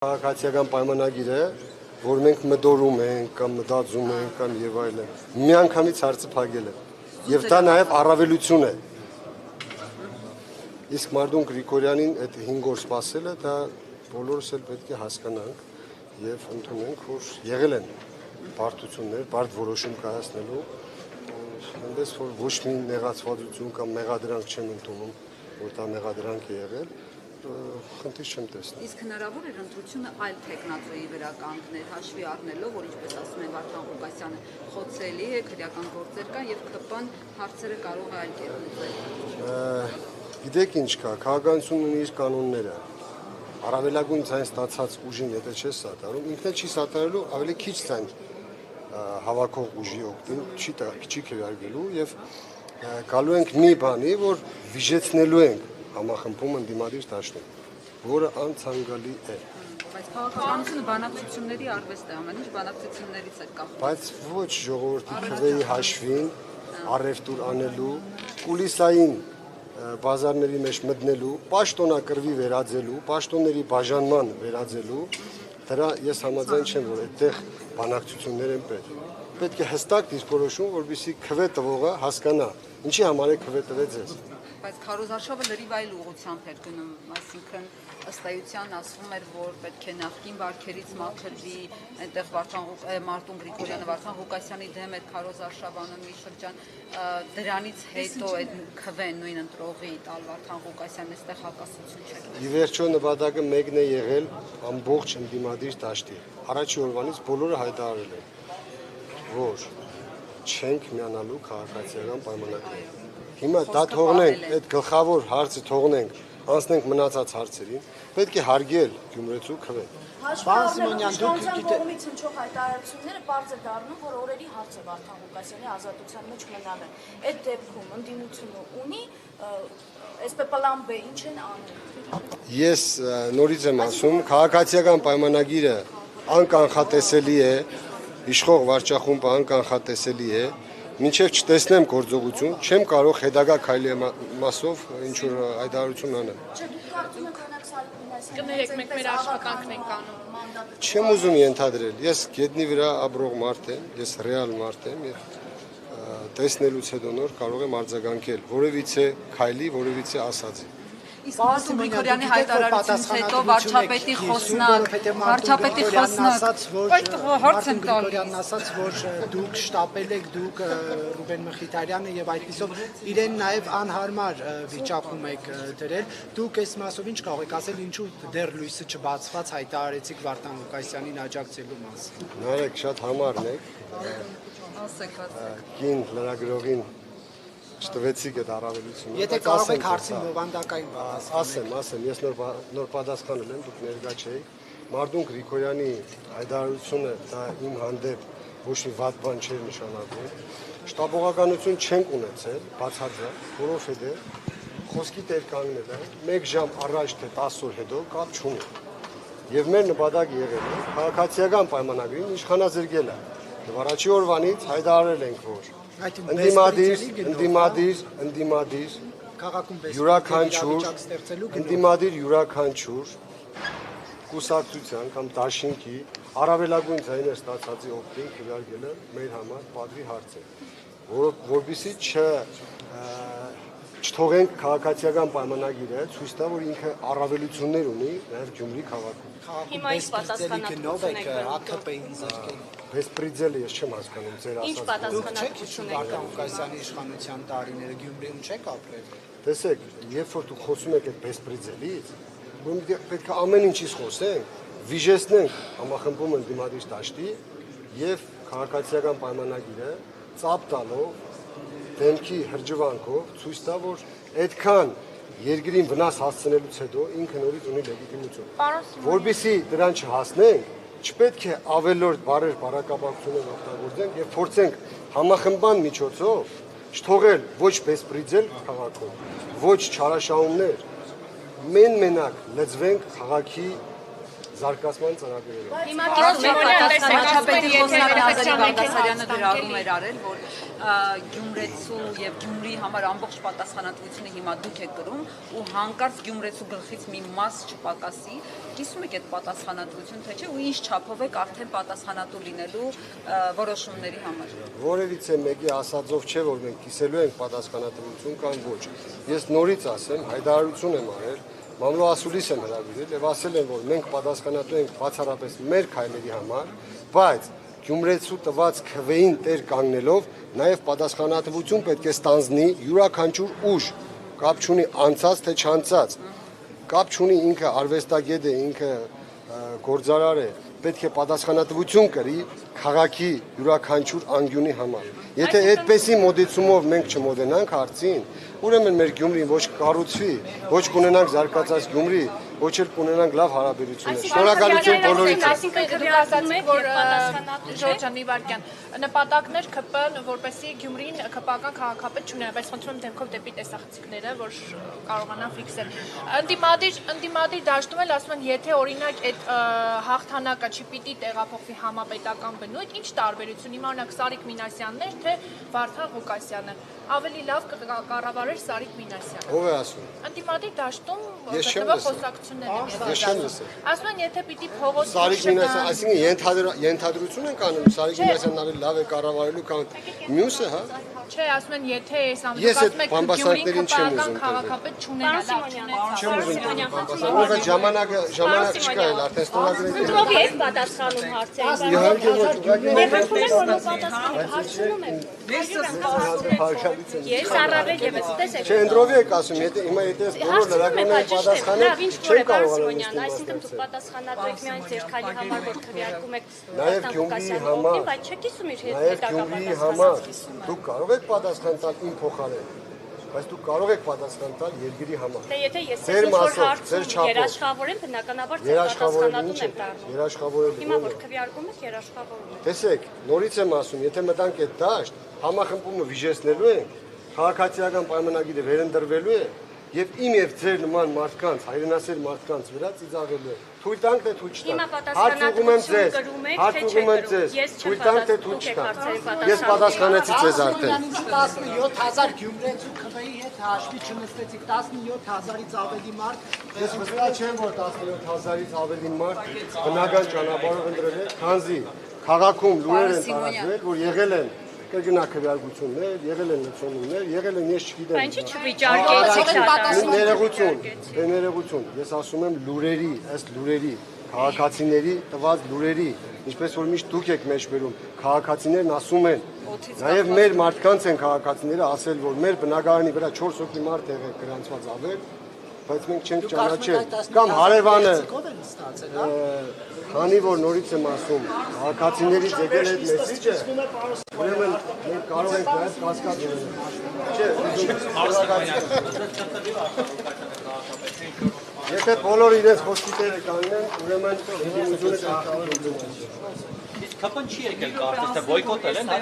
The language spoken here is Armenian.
Քաղաքացիական պայմանագիրը, որ մենք մտորում ենք կամ մտածում ենք կամ եւ այլն, միանգամից հարցը փակել է։ Եվ դա նաեւ առավելություն է։ Իսկ Մարդուն Գրիգորյանին այդ 5 օր սպասելը, դա բոլորս էլ պետք է հասկանանք եւ ընդունենք, որ եղել են բարդություններ, բարդ որոշում կայացնելու, այնպես որ ոչ մի նեղացվածություն կամ մեղադրանք չեմ ընդունում, որ դա մեղադրանք է եղել։ Խնդիր չեմ տեսնում։ Իսկ հնարավոր է ընտրությունը այլ տեխնացուի վրա կանգնել, հաշվի առնելով, որ ինչպես ասում են Վարդան Ղուկասյանը, խոցելի է, քրեական գործեր կան եւ ԿՊ-ն հարցերը կարող է այլ կերպ լուծել։ Գիտեք ինչ կա, քաղաքականությունն ունի իր կանոնները։ Առավելագույն ձայն ստացած ուժին, եթե չես սատարում, ինքն չի սատարելու, ավելի քիչ ձայն հավաքող ուժի օգտին չի քվեարկելու եւ գալու ենք մի բանի, որ վիժեցնելու ենք համախմբում ընդդիմադիր դաշտում, որը անցանկալի է։ Բայց քաղաքականությունը բանակցությունների արվեստ է, ամեն ինչ բանակցություններից է կախվում։ Բայց ոչ ժողովրդի քվեի հաշվին առևտուր անելու, կուլիսային բազարների մեջ մտնելու, պաշտոնակրվի վերածելու, պաշտոնների բաժանման վերածելու, դրա ես համաձայն չեմ, որ այդտեղ բանակցություններ են պետք։ Պետք է հստակ դիրքորոշում, որպեսզի քվե տվողը հասկանա, ինչի համար է քվե տվեց ձեզ։ Բայց Քարոզարշավը լրիվ այլ ուղղությամբ էր գնում, այսինքն ըստ էության ասվում էր, որ պետք է նախկին վարքերից մաքրվի, այնտեղ Մարդուն Գրիգորյանը Վարդան Ղուկասյանի դեմ էր Քարոզարշավանը մի շրջան, դրանից հետո այդ քվեն նույն ընտրողի տալ Վարդան Ղուկասյանն այստեղ հակասություն չէր։ Ի վերջո նպատակը մեկն է եղել ամբողջ ընդդիմադիր դաշտի։ Առաջի օրվանից բոլորը հայտարարել են, որ չենք միանալու քաղաքացիական պայմանագրերին։ Հիմա դա թողնենք, այդ գլխավոր հարցը թողնենք, անցնենք մնացած հարցերին, պետք է հարգել Գյումրեցու քվեն։ Պարոն Սիմոնյան, դուք կողմից հնչող հայտարարությունները բարձր դառնում, որ օրերի հարց է Վարդան Ղուկասյանի ազատության մեջ մնալը։ Այդ դեպքում ընդդիմությունը ունի ՍՊՊԼ-ն B ինչ են անում։ Ես նորից եմ ասում, քաղաքացիական պայմանագիրը անկանխատեսելի է, իշխող վարչախումբը անկանխատեսելի է, մինչև չտեսնեմ գործողություն, չեմ կարող հետագա քայլի մասով ինչ-որ հայտարարություն անել։ Չէ, դուք կարծում եք օրինակ Սարգսյանը կներեք, մենք մեր աշխատանքն ենք անում։ Չեմ ուզում ենթադրել, ես գետնի վրա ապրող մարդ եմ, ես ռեալ մարդ եմ եւ տեսնելուց հետո նոր կարող եմ արձագանքել որևիցե քայլի, որևիցե ասածի։ Իսկ Մարդուն Գրիգորյանի հայտարարությունից հետո վարչապետի խոսնակ հարց եմ տալիս, ասաց, որ դուք շտապել եք, դուք Ռուբեն Մխիթարյանը եւ այդպիսով իրեն նաեւ անհարմար վիճակում եք դրել։ Դուք այս մասով ինչ կարող եք ասել, ինչու դեռ լույսը չբացված հայտարարեցիք Վարդան Ղուկասյանին աջակցելու մասին։ Նարեկ շատ համարն եք։ ասեք։ Կին լրագրողին չտվեցիք այդ առավելությունը։ Եթե կարող եք հարցին բովանդակային ասեմ, ես նոր պատասխանել եմ, դուք ներկա չէիք։ Մարդուն Գրիգորյանի հայտարարությունը դա իմ հանդեպ ոչ մի վատ բան չէր նշանակում։ Շտաբողականություն չենք ունեցել, բացարձակ, որովհետև խոսքի տեր կանգնել է 1 ժամ առաջ թե 10 օր հետո կապ չունի։ Եվ մեր նպատակը եղել է քաղաքացիական պայմանագրին իշխանազրկելը։ Եվ առաջի օրվանից հայտարարել ենք, որ ընդդիմադիր յուրաքանչյուր կուսակցության կամ դաշինքի առավելագույն ձայներ ստացածի օգտին քվեարկելը մեր համար պատվի հարց է, որովհետեւ չթողենք քաղաքացիական պայմանագիրը ցույց տա, որ ինքը առավելություններ ունի նաև Գյումրի քաղաքում։ Հիմա ինչ պատասխանատվություն եք ԱՔՊ-ին զրկել։ Բեսպրիձելը ես չեմ հասկանում ձեր Ինչ պատասխանատվություն եք Վարդան Ղուկասյանի իշխանության տարիները Գյումրիում չեք ապրել։ Տեսեք, երբ որ դուք խոսում եք այդ բեսպրիձելից, պետք է ամեն ինչից խոսենք, վիժեցնենք համախմբում ընդդիմադիր դաշտի եւ քաղաքացիական պայմանագիրը ծափ տալով դեմքի հրճվանքով ցույց տա, որ այդքան երկրին վնաս հասցնելուց հետո ինքը նորից ունի լեգիտիմություն։ Որպեսզի դրան չհասնենք, չպետք է ավելորդ բարեր բարակապակցություններ օգտագործենք եւ փորձենք համախմբան միջոցով չթողել ոչ բեսպրիձել քաղաքում, ոչ չարաշահումներ, մենակ լծվենք քաղաքի զարգացման ծրագրերով։ Հիմա Վարչապետի խոսնակն Ազարի Բաղդասարյանը գրառում էր արել, որ Գյումրեցու եւ Գյումրիի համար ամբողջ պատասխանատվությունը հիմա դուք եք կրում ու հանկարծ Գյումրեցու գլխից մի մաս չպակասի, կիսում եք այդ պատասխանատվություն, թե չէ, ու ինչ չափով եք արդեն պատասխանատու լինելու որոշումների համար։ Որևիցե մեկի ասածով չէ, որ մենք կիսելու ենք պատասխանատվություն կամ ոչ։ Ես նորից ասեմ, հայտարարություն եմ արել, մամլոասուլիս եմ հրավիրել եւ ասել եմ, որ մենք պատասխանատու ենք բացառապես մեր քայլերի համար, բայց Գյումրեցու տված քվեին տեր կանգնելով նաեւ պատասխանատվություն պետք է ստանձնի յուրաքանչյուր ուժ, կապ չունի անցած թե չանցած, կապ չունի ինքը արվեստագետ է, ինքը գործարար է, պետք է պատասխանատվություն կրի քաղաքի յուրաքանչյուր անկյունի համար։ Եթե այդպեսի մոդեցումով մենք չմոտենանք հարցին, ուրեմն մեր Գյումրին ոչ կառուցվի, ոչ կունենանք զարգացած Գյումրի, ոչ էլ կունենանք լավ հարաբերություններ։ Շնորհակալություն բոլորիդ։ Այսինքն դուք ասացիք, որ Ժորժան Իվարկյան, նպատակներ ԿՊ-ն, որպեսզի Գյումրին ԿՊ-ական քաղաքապետ չունենա, բայց խնդրում եմ դեպքով դեպի տեսախցիկները, որ կարողանան ֆիքսել։ Ընդդիմադիր դաշտում էլ ասում են, եթե օրինակ այդ հաղթանակը չպիտի տեղափոխվի համապետական բնույթ, ինչ տարբերություն հիմա օրինակ Սարիկ Մինասյանն էր, թե Վարդան Ղուկասյանը, ավելի լավ կառավարեր Սարիկ Մինասյանը։ Ո՞վ է ասում։ Ընդդիմադիր դաշտում Ես չեմ գտնվող լսել։ խոսակցություններ են Ես չեմ լսել։ Ասում են, եթե պիտի փողոց Սարիկ Մինասյան, այսինքն ենթադրություն ենք անում, Սարիկ Մինասյանն ավելի լավ է կառավարելու քան մյուսը, հա։ Չէ, ասում են, եթե Ես այդ ասում եք բամբասանքներին չեմ Գյումրին ուզում քաղաքապետ չունենա, Չեմ ուզում բամբասանք, ժամանակ չկա էլ արդեն ստորագրել։ Ո՞վ է պատասխանում հարցերին։ Իհարկե ոչ, ուղղակի Ես առավել եւս տեսեք։ Չէ, ընդրովի եք ասում, եթե հիմա եթե բոլոր լրագրողները պատասխանեն, չեմ կարողանում Այսինքն դուք պատասխանատու եք միայն ձեր քայլի համար, որ քվեարկում եք Նաև Գյումրիի համար, բայց չեք կիսում իր հետ նաև Գյումրիի համար դուք կարող եք պատասխան տալ իմ փոխարեն, բայց դուք կարող եք պատասխան տալ երկրի համար։ Դե եթե ես ինչ-որ հարցում երաշխավորեմ, բնականաբար ձեր պատասխանատուն եմ դառնում։ Երաշխավորել Հիմա որ քվեարկում եք, երաշխավորում եք։ Տեսեք, նորից եմ ասում, եթե մտանք այդ դաշտ, համախմբումը վիժեցնելու են, քաղաքացիական պայմանագիրը վերընտրվելու է եւ իմ եւ ձեր նման մարդկանց, հայրենասեր մարդկանց վրա ծիծաղելու է։ Թույլ տանք թե թույլ Հիմա չտանք։ պատասխանատվություն կրում եք, թե չեք կրում։ Ես չեմ թույլ տանք թե թույլ չտանք։ Ես պատասխանեցի ձեզ արդեն։ 17000 Գյումրեցու քվեի հետ հաշվի չնստեցիք 17000-ից ավելի մարդ Ես վստահ չեմ, որ 17000-ից ավելի մարդ բնական ճանապարհով ընտրել է, քանզի քաղաքում լուրեր են տարածվել, որ եղել են կրկնակրյալություններ, եղել են լցոնումներ, եղել են ես չգիտեմ։ Բայց ինչի չվիճարկեցիք դա։ Ներողություն, ես ասում եմ լուրերի, ըստ լուրերի, քաղաքացիների տված լուրերի, ինչպես որ միշտ դուք եք մեջբերում, քաղաքացիներն ասում են, նաև մեր մարդկանց են քաղաքացիները ասել, որ մեր բնակարանի վրա 4 հոգի մարդ եղել գրանցված ավել, բայց մենք չենք ճանաչել, կամ հարևանը, քանի որ նորից եմ ասում, քաղաքացիներից եկել այդ մեսիջը, ուրեմն մենք կարող ենք նաև կասկած Եթե բոլոր իրենց խոսքի տերը կանգնեն, ուրեմն ընդդիմությունը կարող է ԿՊ-ն չի եկել կարծես թե բոյկոտել են, հա։